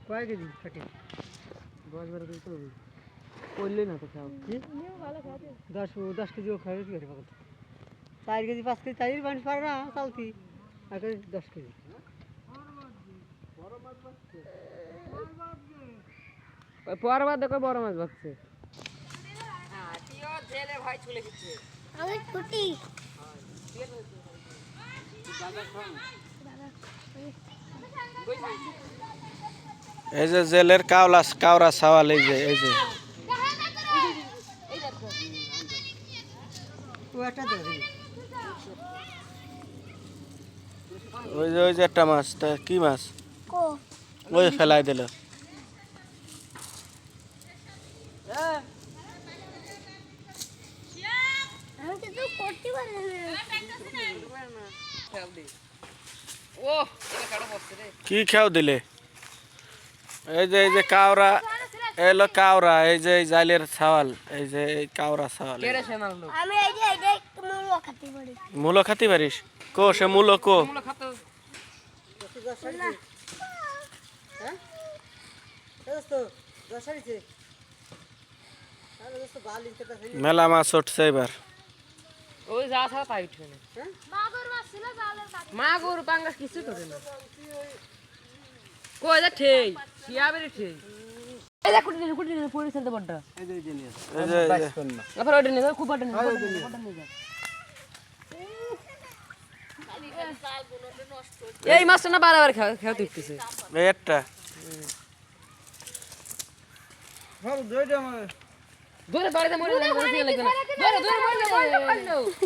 কয় কেজি থাকে 10-12 কেজি তো হবে করলে না তো খাও কি 10 কেজিও খাবে কি করে পাগল 4 কেজি 5 কেজি তাই মানুষ পারে না চালতি আর 10 কেজি পর বাদ দেখো বড় মাছ বাকছে হ্যাঁ তুইও জেলে ভাই চলে গেছে আমি ছুটি এই যে জেলের কাওরা সাওয়াল এই যে ওই যে একটা মাছ তা কি মাছ কো ওই ফেলাই দিল আমি কিছু করতে পারি না ও এটা কাটো বসছে রে কি খেয়াও দিলে এই যে কাওরা এলো কাওরা এই যে জালের সাওয়াল এই যে কাওরা সাওয়াল কেড়ে সে মারলো আমি এই যে মূলো খেতে পারি মূলো খাতে পারিস কো সে মূলো কো তোমরা খাতো না হ্যাঁ দোস্ত দশারিছে আরে দোস্ত বালি কেটা মেলা মাছ উঠছে এবার ওই যা ছাড়া তাই উঠবে না মাগুর মাছ ছিল জালের কাছে মাগুর পাঙ্গাস কিছু করে না কই যা ঠেই শিয়াবেরি ঠেই এই দেখ কুটি পুরি চলতে বড়টা এই যে আবার ওটা নিয়ে খুব বড়টা নিয়ে যা এই মাছটা না বারবার খাওয়া দিতেছে এই একটা দূরে বাড়িতে মরে যাবে লাগবে না দূরে মরে যাবে